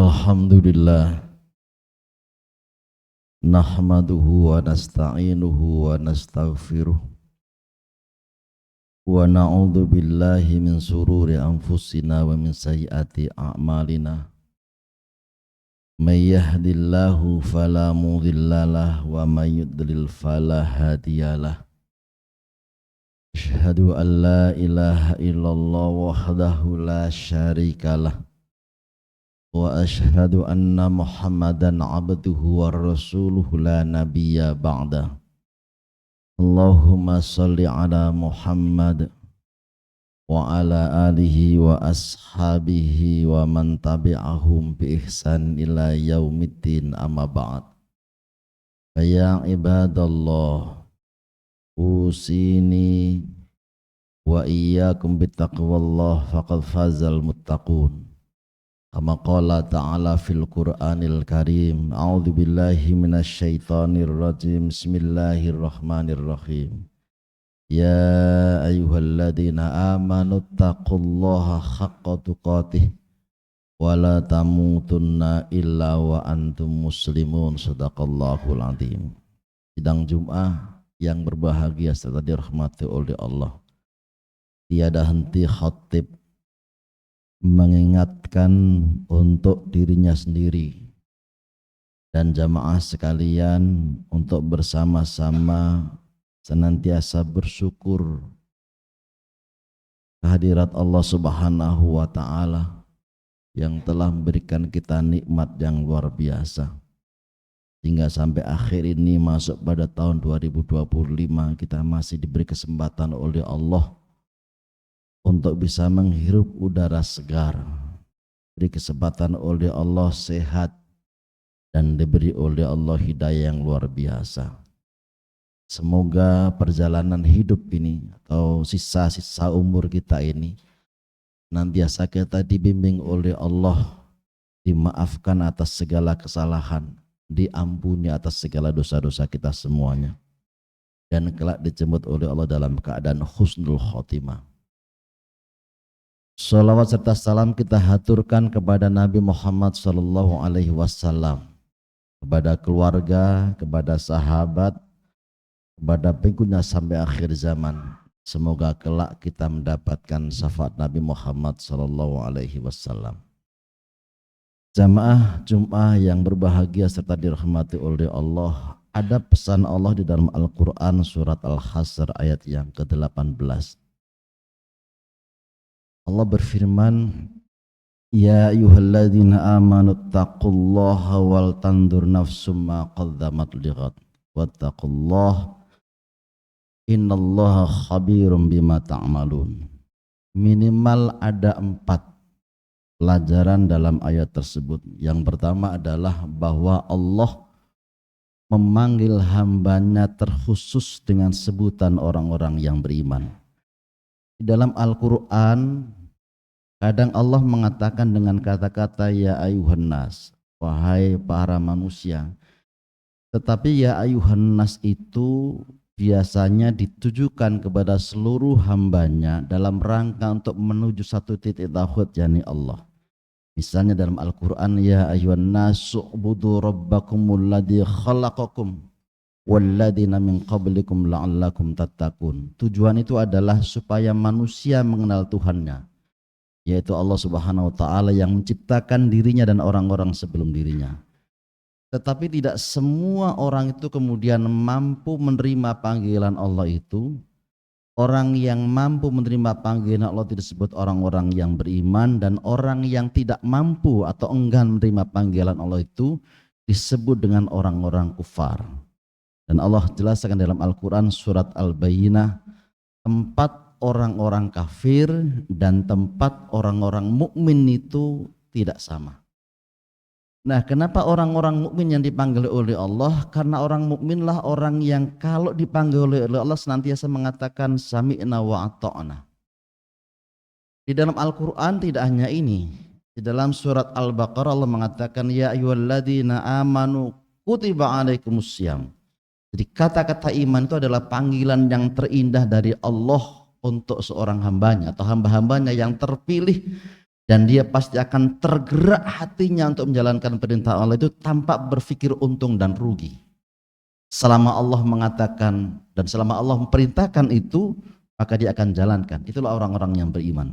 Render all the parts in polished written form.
Alhamdulillah nahmaduhu wa nasta'inuhu wa nastaghfiruh wa na'udzu billahi min sururi anfusina wa min sayyiati a'malina may yahdihillahu fala mudhillalah wa may yudlil fala hadiyalah asyhadu an la ilaha illallah wahdahu la syarikalah wa asyhadu anna Muhammadan abduhu wa rasuluhu la nabiyya ba'da. Allahumma salli ala Muhammad wa ala alihi wa ashabihi wa man tabi'ahum bi ihsan ila yaumiddin amma ba'd. Ya ibadallah, usini wa iyyakum bittaqwallah faqad fazal muttaqun. Kama qala ta'ala fil Qur'anil Karim, a'udzu billahi minasyaitonir rajim, bismillahirrahmanirrahim. Ya ayyuhalladzina amanu taqullaha haqqa tuqatih wa la tamutunna illa wa antum muslimun. Shadaqallahul azim. Sidang Jum'ah yang berbahagia serta dirahmati oleh Allah. Tiada henti khatib mengingatkan untuk dirinya sendiri dan jamaah sekalian untuk bersama-sama senantiasa bersyukur kehadirat Allah Subhanahu wa Ta'ala yang telah memberikan kita nikmat yang luar biasa hingga sampai akhir ini masuk pada tahun 2025 kita masih diberi kesempatan oleh Allah untuk bisa menghirup udara segar, diberi kesempatan oleh Allah sehat, dan diberi oleh Allah hidayah yang luar biasa. Semoga perjalanan hidup ini atau sisa-sisa umur kita ini nantiasa kita dibimbing oleh Allah, dimaafkan atas segala kesalahan, diampuni atas segala dosa-dosa kita semuanya, dan kelak dijemput oleh Allah dalam keadaan husnul khotimah. Salawat serta salam kita haturkan kepada Nabi Muhammad sallallahu alaihi wasallam, kepada keluarga, kepada sahabat, kepada pengikutnya sampai akhir zaman. Semoga kelak kita mendapatkan syafaat Nabi Muhammad sallallahu alaihi wasallam. Jamaah Jum'ah yang berbahagia serta dirahmati oleh Allah, ada pesan Allah di dalam Al-Quran surat Al-Hasr ayat yang ke-18. Allah berfirman, ya ayyuhalladzina amanu taqullaha wal tandur nafsum ma qaddamat lighad wattaqullaha innallaha khabirum bima ta'malun. Minimal ada 4 pelajaran dalam ayat tersebut. Yang pertama adalah bahwa Allah memanggil hambanya terkhusus dengan sebutan orang-orang yang beriman. Di dalam Al-Quran kadang Allah mengatakan dengan kata-kata ya ayuhan nas, wahai para manusia. Tetapi ya ayuhan nas itu biasanya ditujukan kepada seluruh hambanya dalam rangka untuk menuju satu titik tauhid, yakni Allah. Misalnya dalam Al-Quran, ya ayuhan nas u'budu rabbakumul ladzi khalaqakum walladzina min qablikum la'allakum tattaqun. Tujuan itu adalah supaya manusia mengenal Tuhannya, yaitu Allah Subhanahu wa Ta'ala yang menciptakan dirinya dan orang-orang sebelum dirinya. Tetapi tidak semua orang itu kemudian mampu menerima panggilan Allah itu. Orang yang mampu menerima panggilan Allah itu disebut orang-orang yang beriman, dan orang yang tidak mampu atau enggan menerima panggilan Allah itu disebut dengan orang-orang kufar. Dan Allah jelaskan dalam Al-Quran surat Al-Bayyinah, tempat orang-orang kafir dan tempat orang-orang mukmin itu tidak sama. Nah, kenapa orang-orang mukmin yang dipanggil oleh Allah? Karena orang mukminlah orang yang kalau dipanggil oleh Allah senantiasa mengatakan sami'na wa ata'na. Di dalam Al-Quran tidak hanya ini. Di dalam surat Al-Baqarah Allah mengatakan ya ayyuhalladzina amanu kutiba alaikumussyam. Jadi kata-kata iman itu adalah panggilan yang terindah dari Allah untuk seorang hambanya atau hamba-hambanya yang terpilih Dan dia pasti akan tergerak hatinya untuk menjalankan perintah Allah itu tanpa berpikir untung dan rugi. Selama Allah mengatakan dan selama Allah memerintahkan itu, maka dia akan jalankan. Itulah orang-orang yang beriman.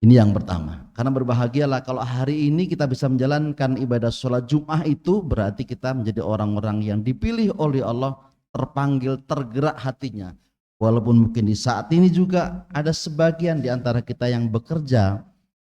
Ini yang pertama. Karena berbahagialah kalau hari ini kita bisa menjalankan ibadah sholat Jum'ah itu, berarti kita menjadi orang-orang yang dipilih oleh Allah, terpanggil, tergerak hatinya. Walaupun mungkin di saat ini juga ada sebagian di antara kita yang bekerja,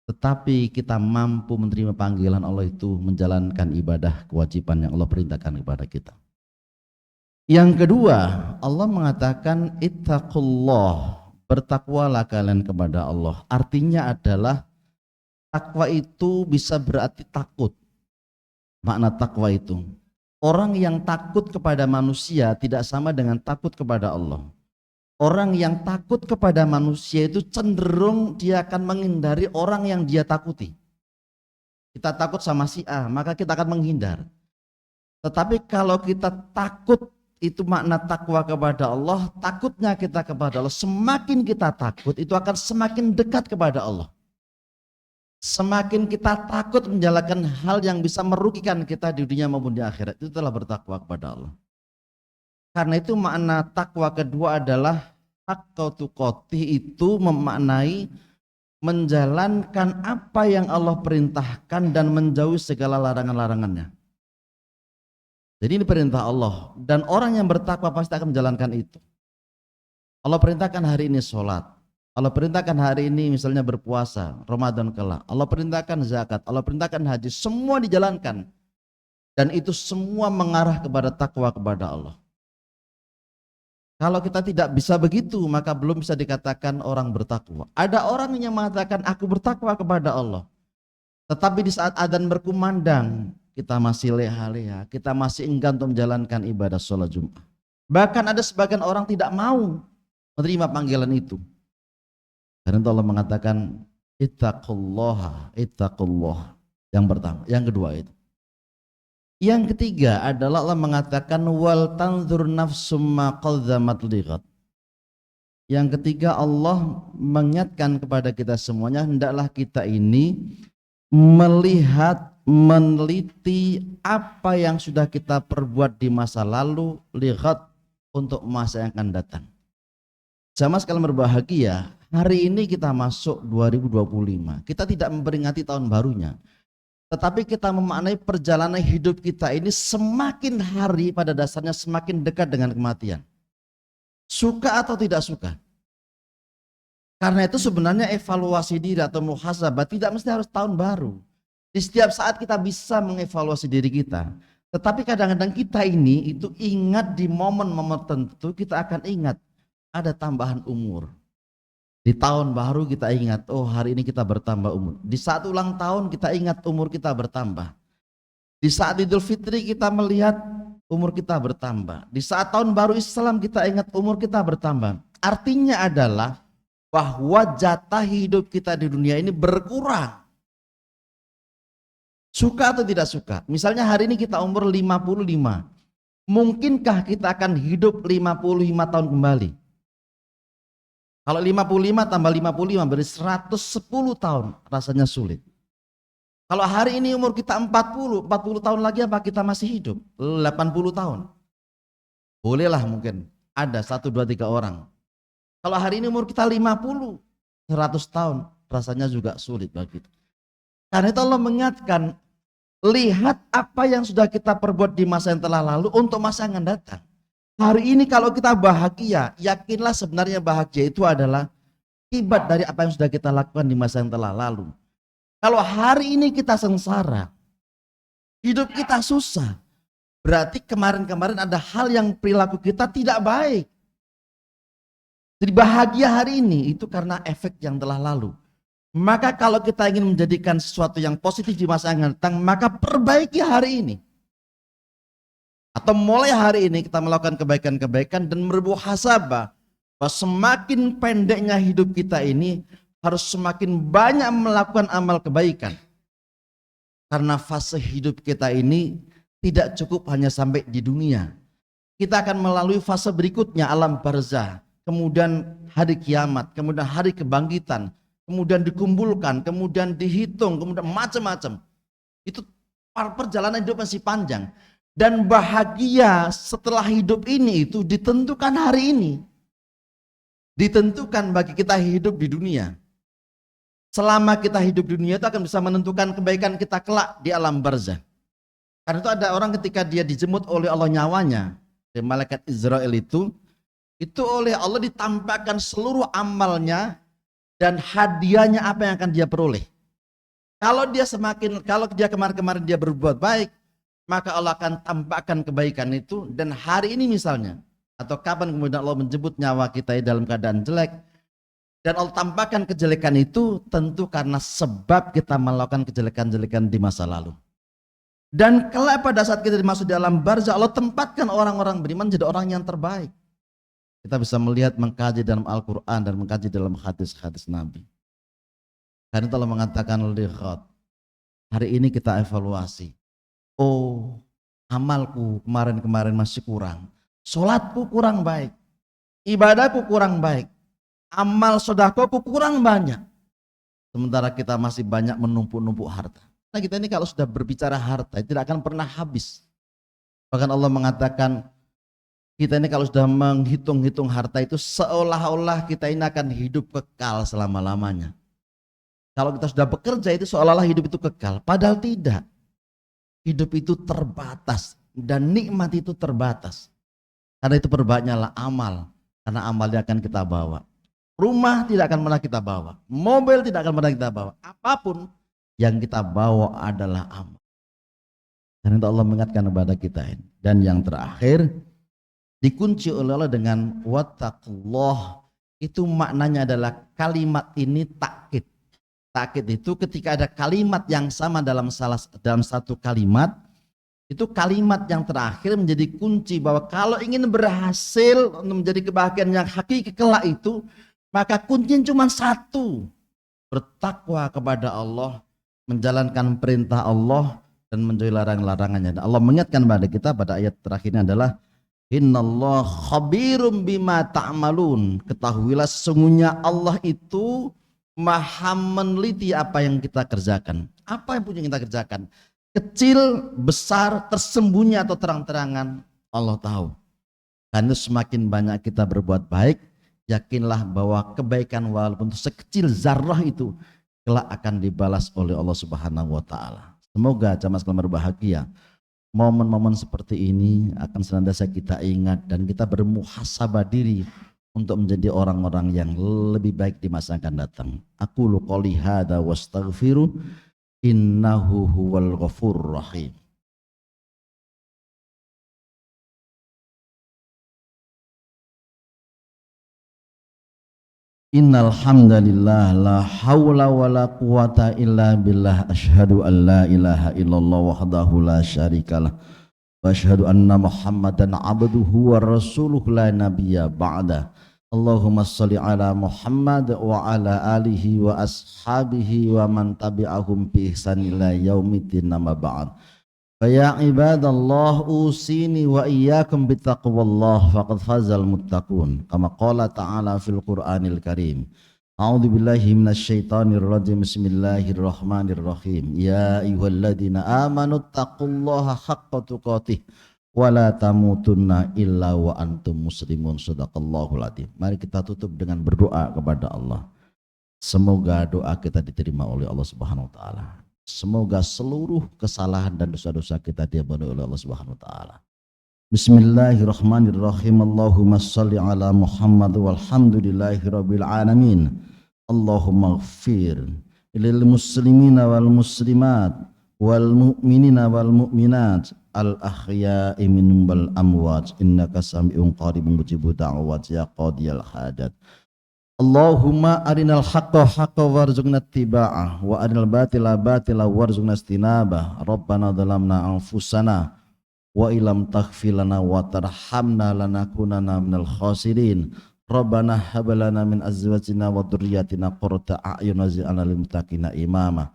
tetapi kita mampu menerima panggilan Allah itu menjalankan ibadah kewajiban yang Allah perintahkan kepada kita. Yang kedua, Allah mengatakan ittaqullah, bertakwalah kalian kepada Allah. Artinya adalah takwa itu bisa berarti takut. Makna takwa itu, orang yang takut kepada manusia tidak sama dengan takut kepada Allah. Orang yang takut kepada manusia itu cenderung dia akan menghindari orang yang dia takuti. Kita takut sama si A, maka kita akan menghindar. Tetapi kalau kita takut, itu makna takwa kepada Allah, takutnya kita kepada Allah. Semakin kita takut, itu akan semakin dekat kepada Allah. Semakin kita takut menjalankan hal yang bisa merugikan kita di dunia maupun di akhirat, itu telah bertakwa kepada Allah. Karena itu makna takwa kedua adalah haqqa tuqatih, itu memaknai menjalankan apa yang Allah perintahkan dan menjauhi segala larangan-larangannya. Jadi ini perintah Allah, dan orang yang bertakwa pasti akan menjalankan itu. Allah perintahkan hari ini sholat, Allah perintahkan hari ini misalnya berpuasa, Ramadan kelak, Allah perintahkan zakat, Allah perintahkan haji, semua dijalankan. Dan itu semua mengarah kepada takwa kepada Allah. Kalau kita tidak bisa begitu, maka belum bisa dikatakan orang bertakwa. Ada orang yang mengatakan aku bertakwa kepada Allah, tetapi di saat adzan berkumandang, kita masih leha-leha, kita masih enggan untuk menjalankan ibadah sholat Jumat. Bahkan ada sebagian orang tidak mau menerima panggilan itu. Karena itu Allah mengatakan ittaqullah, ittaqullah. Yang pertama, yang kedua itu. Yang ketiga adalah Allah mengatakan wal tanzur nafsum ma qaddamat lighat. Yang ketiga Allah mengingatkan kepada kita semuanya, hendaklah kita ini melihat, meneliti apa yang sudah kita perbuat di masa lalu, lighat, untuk masa yang akan datang. Sama sekali berbahagia, hari ini kita masuk 2025. Kita tidak memperingati tahun barunya, tetapi kita memaknai perjalanan hidup kita ini semakin hari pada dasarnya semakin dekat dengan kematian. Suka atau tidak suka. Karena itu sebenarnya evaluasi diri atau muhasabah tidak mesti harus tahun baru. Di setiap saat kita bisa mengevaluasi diri kita. Tetapi kadang-kadang kita ini itu ingat di momen-momen tertentu, kita akan ingat ada tambahan umur. Di tahun baru kita ingat, oh hari ini kita bertambah umur. Di saat ulang tahun kita ingat umur kita bertambah. Di saat Idul Fitri kita melihat umur kita bertambah. Di saat tahun baru Islam kita ingat umur kita bertambah. Artinya adalah bahwa jatah hidup kita di dunia ini berkurang. Suka atau tidak suka. Misalnya hari ini kita umur 55. Mungkinkah kita akan hidup 55 tahun kembali? Kalau 55 tambah 55 berarti 110 tahun, rasanya sulit. Kalau hari ini umur kita 40 tahun lagi apa kita masih hidup? 80 tahun. Bolehlah mungkin ada 1, 2, 3 orang. Kalau hari ini umur kita 50, 100 tahun, rasanya juga sulit bagi kita. Karena itu Allah mengingatkan, lihat apa yang sudah kita perbuat di masa yang telah lalu untuk masa yang akan datang. Hari ini kalau kita bahagia, yakinlah sebenarnya bahagia itu adalah akibat dari apa yang sudah kita lakukan di masa yang telah lalu. Kalau hari ini kita sengsara, hidup kita susah, berarti kemarin-kemarin ada hal yang perilaku kita tidak baik. Jadi bahagia hari ini itu karena efek yang telah lalu. Maka kalau kita ingin menjadikan sesuatu yang positif di masa yang akan datang, maka perbaiki hari ini. Atau mulai hari ini kita melakukan kebaikan-kebaikan dan bermuhasabah bahwa semakin pendeknya hidup kita ini harus semakin banyak melakukan amal kebaikan. Karena fase hidup kita ini tidak cukup hanya sampai di dunia. Kita akan melalui fase berikutnya, alam barzah, kemudian hari kiamat, kemudian hari kebangkitan. kemudian dikumpulkan, kemudian dihitung, kemudian macam-macam. Itu perjalanan hidup masih panjang. Dan bahagia setelah hidup ini itu ditentukan hari ini. Ditentukan bagi kita hidup di dunia. Selama kita hidup di dunia itu akan bisa menentukan kebaikan kita kelak di alam barzah. Karena itu ada orang ketika dia dijemput oleh Allah nyawanya, dari malaikat Israel itu oleh Allah ditampakkan seluruh amalnya dan hadiahnya apa yang akan dia peroleh. Kalau dia kemarin-kemarin dia berbuat baik, maka Allah akan tampakkan kebaikan itu. Dan hari ini misalnya, atau kapan kemudian Allah menjemput nyawa kita dalam keadaan jelek, dan Allah tampakkan kejelekan itu tentu karena sebab kita melakukan kejelekan-kejelekan di masa lalu. Dan kelak pada saat kita dimasuk di alam barzah, Allah tempatkan orang-orang beriman jadi orang yang terbaik. Kita bisa melihat, mengkaji dalam Al-Quran dan mengkaji dalam hadis-hadis Nabi. Karena Allah mengatakan, lihat, hari ini kita evaluasi. Oh, amalku kemarin-kemarin masih kurang. Sholatku kurang baik. Ibadahku kurang baik. Amal sedekahku kurang banyak. Sementara kita masih banyak menumpuk-numpuk harta. Nah, kita ini kalau sudah berbicara harta tidak akan pernah habis. Bahkan Allah mengatakan kita ini kalau sudah menghitung-hitung harta itu seolah-olah kita ini akan hidup kekal selama-lamanya. Kalau kita sudah bekerja itu seolah-olah hidup itu kekal. Padahal tidak. Hidup itu terbatas dan nikmat itu terbatas. Karena itu perbanyaklah amal. Karena amalnya akan kita bawa. Rumah tidak akan pernah kita bawa. Mobil tidak akan pernah kita bawa. Apapun yang kita bawa adalah amal. Dan itu Allah mengingatkan kepada kita ini. Dan yang terakhir, dikunci oleh Allah dengan wattaqullah. Itu maknanya adalah kalimat ini takkid. Takkid itu ketika ada kalimat yang sama dalam satu kalimat, itu kalimat yang terakhir menjadi kunci bahwa kalau ingin berhasil menjadi kebahagiaan yang hakiki kelak itu, maka kuncinya cuma satu, bertakwa kepada Allah, menjalankan perintah Allah dan menjauhi larangan-larangannya. Allah mengingatkan kepada kita pada ayat terakhirnya adalah innallaha khabirum bima ta'malun. Ketahuilah sesungguhnya Allah itu maha meneliti apa yang kita kerjakan. Apa yang punya kita kerjakan, kecil, besar, tersembunyi atau terang-terangan, Allah tahu. Karena semakin banyak kita berbuat baik, yakinlah bahwa kebaikan walaupun sekecil zarrah itu kelak akan dibalas oleh Allah Subhanahu wa taala. Semoga jamaah sekalian berbahagia. Momen-momen seperti ini akan senantiasa kita ingat dan kita bermuhasabah diri untuk menjadi orang-orang yang lebih baik di masa akan datang. Aqulu qouli hadza wastaghfiru innahu huwal ghafurur rahim. Innal hamdalillah la haula wala quwata illa billah asyhadu an la ilaha illallah wahdahu la syarikalah wa asyhadu anna Muhammadan abduhu wa rasuluhu la nabiyya ba'da. Allahumma shalli ala Muhammad wa ala alihi wa ashabihi wa man tabi'ahum bi ihsan ila yaumiddin amma ba'd. Fa ya ibadallah usini wa iyyakum bittaqwallah faqad fazal muttaqun kama qala ta'ala fil Qur'anil Karim. A'udzu billahi minasyaitonir rajim. Bismillahirrahmanirrahim. Ya ayyuhalladzina amanu taqullaha haqqa tuqatih wa la tamutunna illa wa antum muslimun. Shadaqallahul adzim. Mari kita tutup dengan berdoa kepada Allah. Semoga doa kita diterima oleh Allah Subhanahu wa taala. Semoga seluruh kesalahan dan dosa-dosa kita diampuni oleh Allah Subhanahu wa taala. Bismillahirrahmanirrahim. Allahumma shalli ala Muhammad walhamdulillahirabbil alamin. Allahumma ighfir lil muslimina wal muslimat wal mu'minina wal mu'minat al ahya'i minhum wal amwat innaka sami'un qaribun mujibud da'wat ya qadiyal hajat. Allahumma arinal haqqa haqqa warzuqna ittiba'ah wa arinal batila batila warzuqna istinabah. Rabbana dhalamna anfusana wa ilam taghfir lana wa tarhamna lanakunanna minal khasirin. Rabbana hab lana min azwajina wa dhurriyyatina qurrata a'yun waj'alna lil muttaqina imama.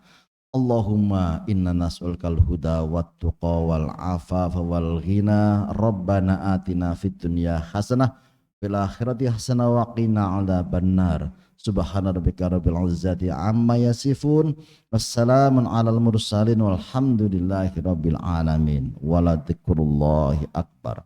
Allahumma inna nas'alukal huda wat tuqa wal afafa wal ghina. Rabbana atina fid dunya hasanah fil akhirati hasanah wa qina adzabannar. Subhana rabbika rabbil izzati amma yasifun. Wassalamun alal mursalin walhamdulillahi rabbil alamin. Wala dzikrullahi akbar.